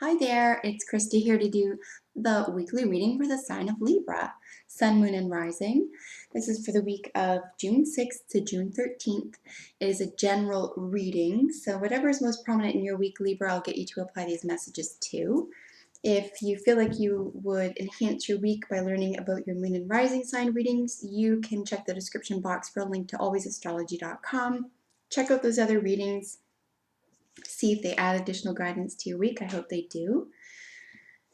Hi there, it's Christy here to do the weekly reading for the sign of Libra, Sun, Moon, and Rising. This is for the week of June 6th to June 13th. It is a general reading, so whatever is most prominent in your week, Libra, I'll get you to apply these messages to. If you feel like you would enhance your week by learning about your moon and rising sign readings, you can check the description box for a link to alwaysastrology.com. Check out those other readings. See if they add additional guidance to your week. I hope they do.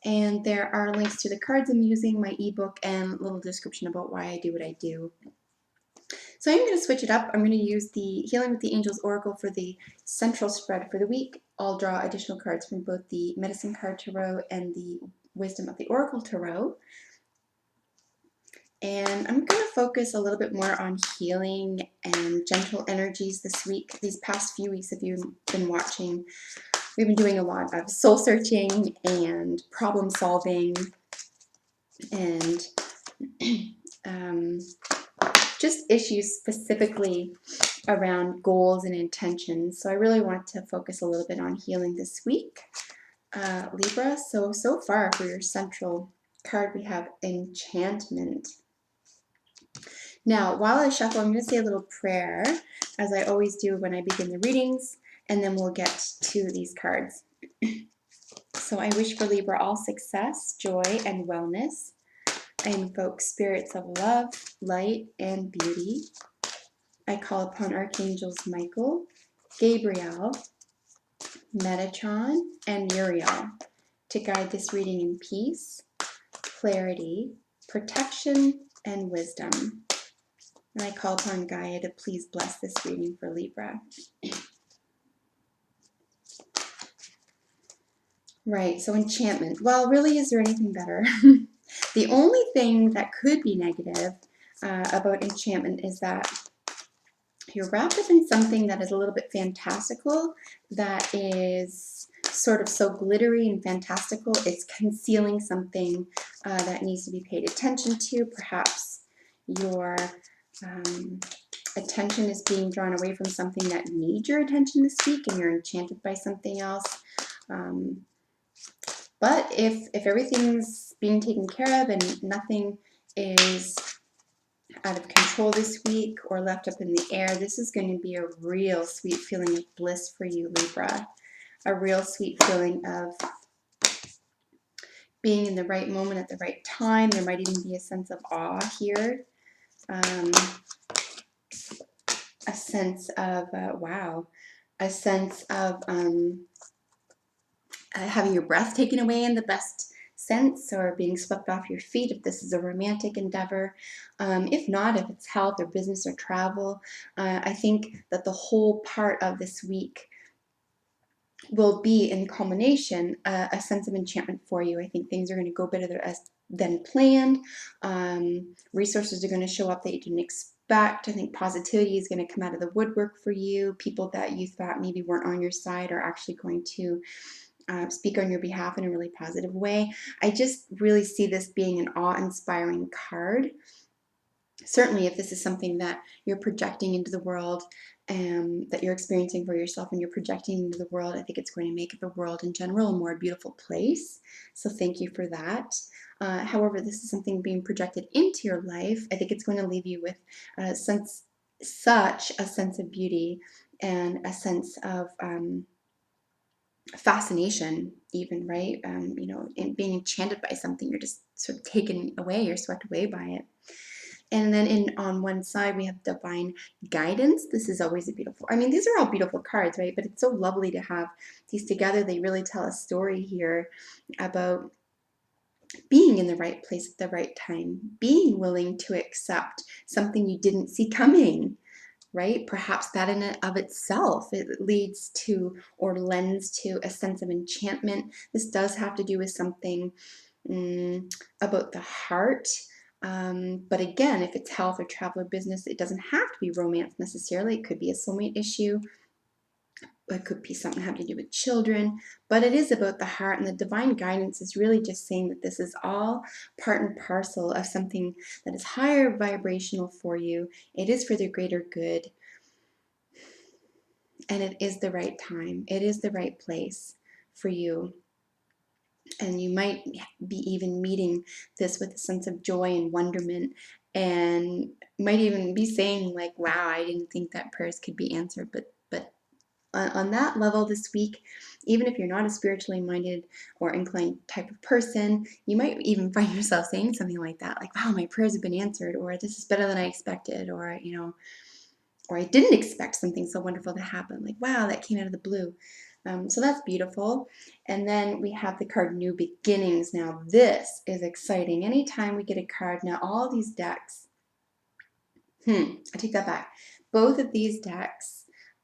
And there are links to the cards I'm using, my ebook, and a little description about why I do what I do. So I'm going to switch it up. I'm going to use the Healing with the Angels Oracle for the central spread for the week. I'll draw additional cards from both the Medicine Card Tarot and the Wisdom of the Oracle Tarot. And I'm going to focus a little bit more on healing and gentle energies this week. These past few weeks, if you've been watching, we've been doing a lot of soul searching and problem solving and just issues specifically around goals and intentions. So I really want to focus a little bit on healing this week, Libra. So far for your central card, we have Enchantment. Now, while I shuffle, I'm going to say a little prayer, as I always do when I begin the readings, and then we'll get to these cards. So I wish for Libra all success, joy, and wellness. I invoke spirits of love, light, and beauty. I call upon Archangels Michael, Gabriel, Metatron, and Uriel to guide this reading in peace, clarity, protection, and wisdom. And I call upon Gaia to please bless this reading for Libra. Right, so enchantment. Well, really, is there anything better? The only thing that could be negative about enchantment is that you're wrapped up in something that is a little bit fantastical, that is sort of so glittery and fantastical. It's concealing something that needs to be paid attention to. Perhaps your attention is being drawn away from something that needs your attention this week and you're enchanted by something else. But if everything's being taken care of and nothing is out of control this week or left up in the air, this is going to be a real sweet feeling of bliss for you, Libra. A real sweet feeling of being in the right moment at the right time. There might even be a sense of awe here. A sense of, wow. A sense of having your breath taken away in the best sense, or being swept off your feet if this is a romantic endeavor. If not, if it's health or business or travel, I think that the whole part of this week will be in culmination a sense of enchantment for you. I think things are going to go better than planned. Resources are going to show up that you didn't expect. I think positivity is going to come out of the woodwork for you. People that you thought maybe weren't on your side are actually going to speak on your behalf in a really positive way. I just really see this being an awe-inspiring card. Certainly, if this is something that you're projecting into the world, that you're experiencing for yourself and you're projecting into the world, I think it's going to make the world in general a more beautiful place. So thank you for that. However, this is something being projected into your life. I think it's going to leave you with such a sense of beauty and a sense of fascination, even, right? You know, in being enchanted by something, you're just sort of taken away, you're swept away by it. And then on one side, we have divine guidance. This is always a beautiful, I mean, these are all beautiful cards, right? But it's so lovely to have these together. They really tell a story here about being in the right place at the right time, being willing to accept something you didn't see coming, right? Perhaps that in and of itself, it leads to or lends to a sense of enchantment. This does have to do with something about the heart. But again, if it's health or travel or business, it doesn't have to be romance necessarily. It could be a soulmate issue. It could be something having to do with children, but it is about the heart, and the divine guidance is really just saying that this is all part and parcel of something that is higher vibrational for you. It is for the greater good, and it is the right time. It is the right place for you. And you might be even meeting this with a sense of joy and wonderment, and might even be saying like, wow, I didn't think that prayers could be answered. But on that level this week, even if you're not a spiritually minded or inclined type of person, you might even find yourself saying something like that, like, wow, my prayers have been answered, or this is better than I expected, or, or I didn't expect something so wonderful to happen. Like, wow, that came out of the blue. So that's beautiful. And then we have the card New Beginnings. Now, this is exciting. Anytime we get a card, now all these decks, I take that back. Both of these decks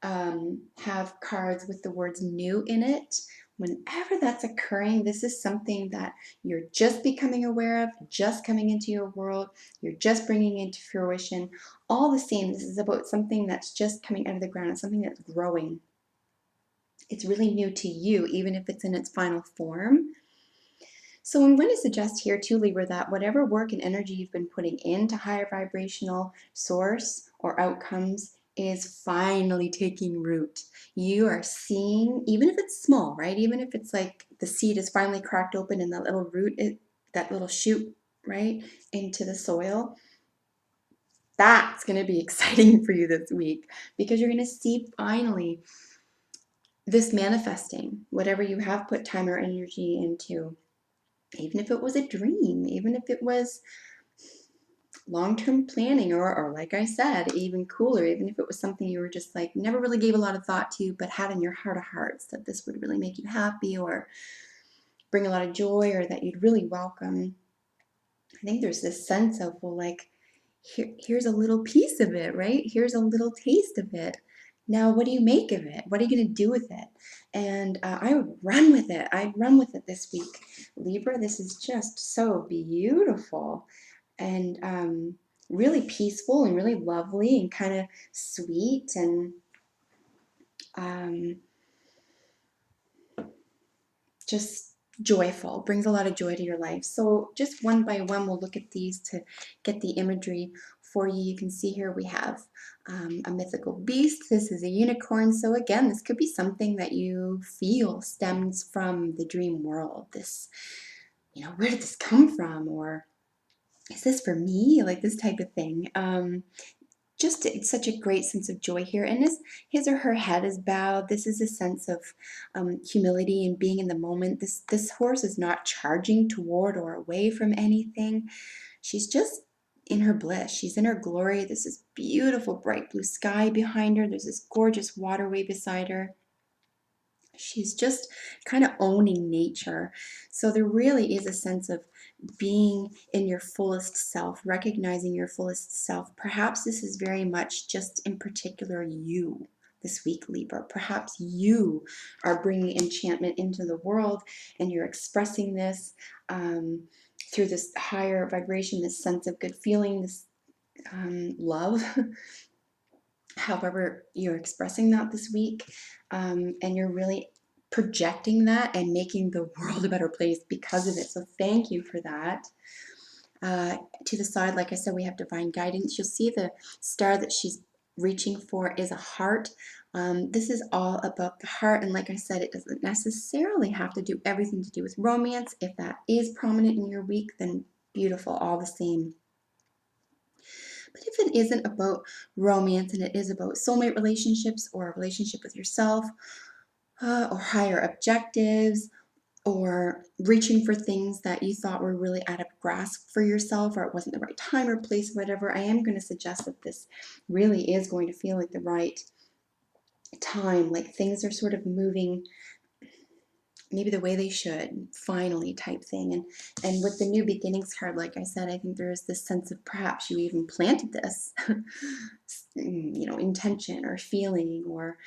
have cards with the words new in it. Whenever that's occurring, this is something that you're just becoming aware of, just coming into your world, you're just bringing into fruition. All the same, this is about something that's just coming out of the ground. It's something that's growing. It's really new to you, even if it's in its final form. So I'm going to suggest here too, Libra, that whatever work and energy you've been putting into higher vibrational source or outcomes is finally taking root. You are seeing, even if it's small, right? Even if it's like the seed is finally cracked open and that little root, that little shoot, right, into the soil. That's going to be exciting for you this week, because you're going to see finally this manifesting, whatever you have put time or energy into. Even if it was a dream, even if it was long-term planning, or like I said, even cooler, even if it was something you were just like never really gave a lot of thought to, but had in your heart of hearts that this would really make you happy or bring a lot of joy, or that you'd really welcome. I think there's this sense of, well, like, here's a little piece of it, right? Here's a little taste of it. Now, what do you make of it? What are you going to do with it? And I would run with it. I'd run with it this week. Libra, this is just so beautiful and really peaceful and really lovely and kind of sweet and um, just joyful, brings a lot of joy to your life. So just one by one, we'll look at these to get the imagery for you. You can see here we have a mythical beast. This is a unicorn. So again, this could be something that you feel stems from the dream world. This, where did this come from? Or is this for me? Like this type of thing. Just it's such a great sense of joy here, and as his or her head is bowed, this is a sense of humility and being in the moment. This horse is not charging toward or away from anything. She's just in her bliss. She's in her glory. This is beautiful bright blue sky behind her. There's this gorgeous waterway beside her. She's just kind of owning nature. So there really is a sense of being in your fullest self, recognizing your fullest self. Perhaps this is very much just in particular you this week, Libra. Perhaps you are bringing enchantment into the world and you're expressing this through this higher vibration, this sense of good feeling, this love. However you're expressing that this week, and you're really projecting that and making the world a better place because of it. So thank you for that. To the side, like I said, we have divine guidance. You'll see the star that she's reaching for is a heart. This is all about the heart, and like I said, it doesn't necessarily have to do everything to do with romance. If that is prominent in your week, then beautiful, all the same. But if it isn't about romance and it is about soulmate relationships or a relationship with yourself, or higher objectives, or reaching for things that you thought were really out of grasp for yourself, or it wasn't the right time or place, whatever, I am going to suggest that this really is going to feel like the right time, like things are sort of moving maybe the way they should, finally, type thing. And with the New Beginnings card, like I said, I think there is this sense of perhaps you even planted this, intention or feeling or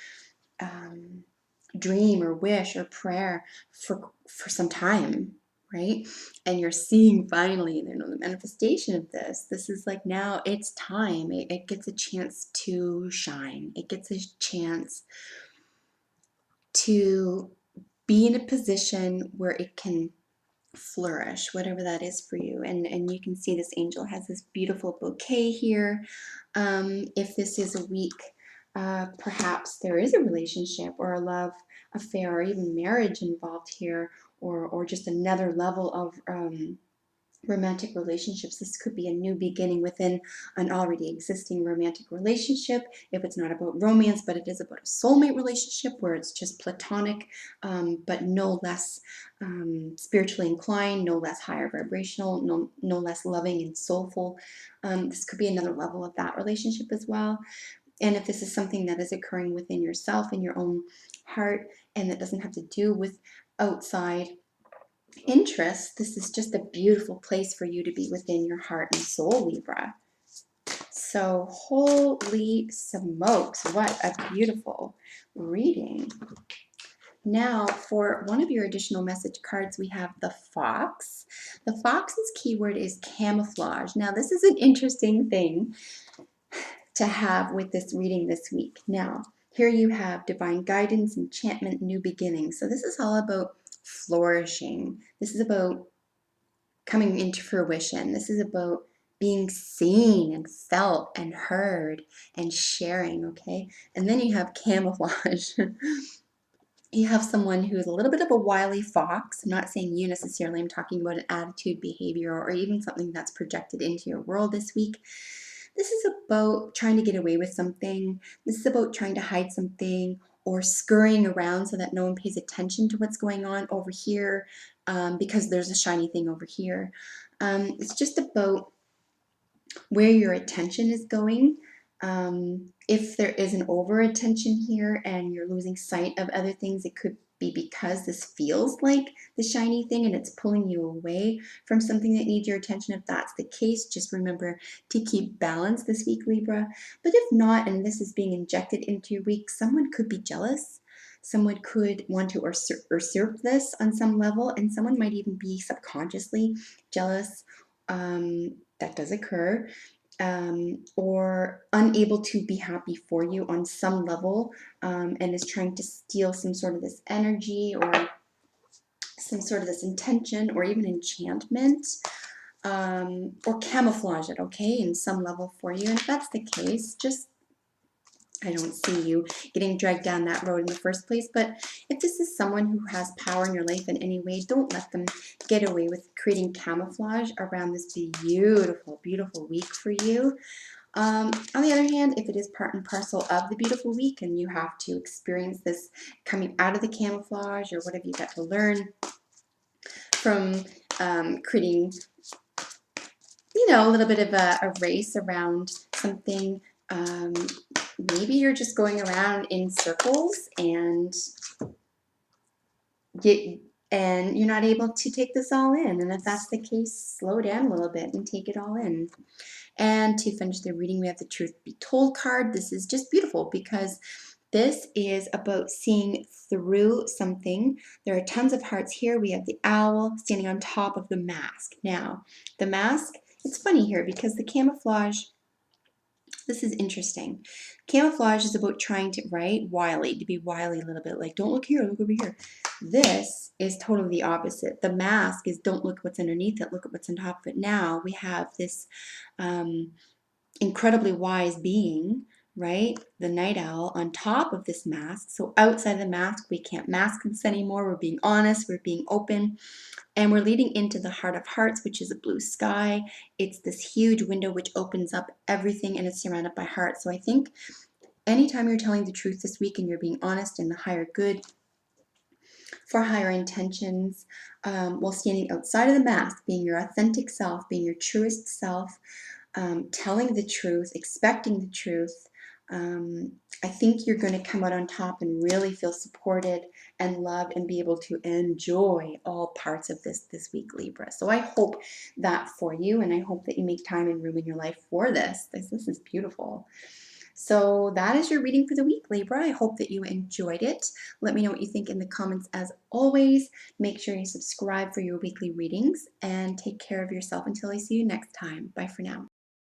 dream or wish or prayer for some time, right? And you're seeing finally, the manifestation of this. This is like, now it's time. It gets a chance to shine. It gets a chance to be in a position where it can flourish, whatever that is for you. And you can see this angel has this beautiful bouquet here. If this is a week Perhaps there is a relationship or a love affair or even marriage involved here, or just another level of romantic relationships. This could be a new beginning within an already existing romantic relationship. If it's not about romance, but it is about a soulmate relationship where it's just platonic, but no less spiritually inclined, no less higher vibrational, no less loving and soulful. This could be another level of that relationship as well. And if this is something that is occurring within yourself, in your own heart, and that doesn't have to do with outside interests, this is just a beautiful place for you to be within your heart and soul, Libra. So holy smokes, what a beautiful reading. Now for one of your additional message cards, we have the fox. The fox's keyword is camouflage. Now this is an interesting thing to have with this reading this week. Now, here you have divine guidance, enchantment, new beginnings. So this is all about flourishing. This is about coming into fruition. This is about being seen and felt and heard and sharing, okay? And then you have camouflage. You have someone who is a little bit of a wily fox. I'm not saying you necessarily, I'm talking about an attitude, behavior, or even something that's projected into your world this week. This is about trying to get away with something. This is about trying to hide something or scurrying around so that no one pays attention to what's going on over here because there's a shiny thing over here. It's just about where your attention is going. If there is an over attention here and you're losing sight of other things, it could be because this feels like the shiny thing and it's pulling you away from something that needs your attention. If that's the case, just remember to keep balance this week, Libra. But if not, and this is being injected into your week, someone could be jealous. Someone could want to usurp this on some level, and someone might even be subconsciously jealous. That does occur. Or unable to be happy for you on some level, and is trying to steal some sort of this energy or some sort of this intention or even enchantment, or camouflage it, okay, in some level for you. And if that's the case, just I don't see you getting dragged down that road in the first place. But if this is someone who has power in your life in any way, don't let them get away with creating camouflage around this beautiful, beautiful week for you. On the other hand, if it is part and parcel of the beautiful week and you have to experience this coming out of the camouflage, or what have you got to learn from creating, a little bit of a race around something, maybe you're just going around in circles and you're not able to take this all in. And if that's the case, slow down a little bit and take it all in. And to finish the reading, we have the Truth Be Told card. This is just beautiful because this is about seeing through something. There are tons of hearts here. We have the owl standing on top of the mask. Now, the mask, it's funny here because the camouflage, this is interesting. Camouflage is about trying to, right, wily, to be wily a little bit, like don't look here, look over here. This is totally the opposite. The mask is don't look what's underneath it, look at what's on top of it. Now we have this incredibly wise being, right, the night owl, on top of this mask. So outside the mask, we can't mask this anymore. We're being honest, we're being open. And we're leading into the heart of hearts, which is a blue sky. It's this huge window which opens up everything, and it's surrounded by hearts. So I think anytime you're telling the truth this week and you're being honest in the higher good, for higher intentions, while standing outside of the mask, being your authentic self, being your truest self, telling the truth, expecting the truth, I think you're going to come out on top and really feel supported and loved and be able to enjoy all parts of this week, Libra. So I hope that for you, and I hope that you make time and room in your life for this. This is beautiful. So that is your reading for the week, Libra. I hope that you enjoyed it. Let me know what you think in the comments as always. Make sure you subscribe for your weekly readings and take care of yourself until I see you next time. Bye for now.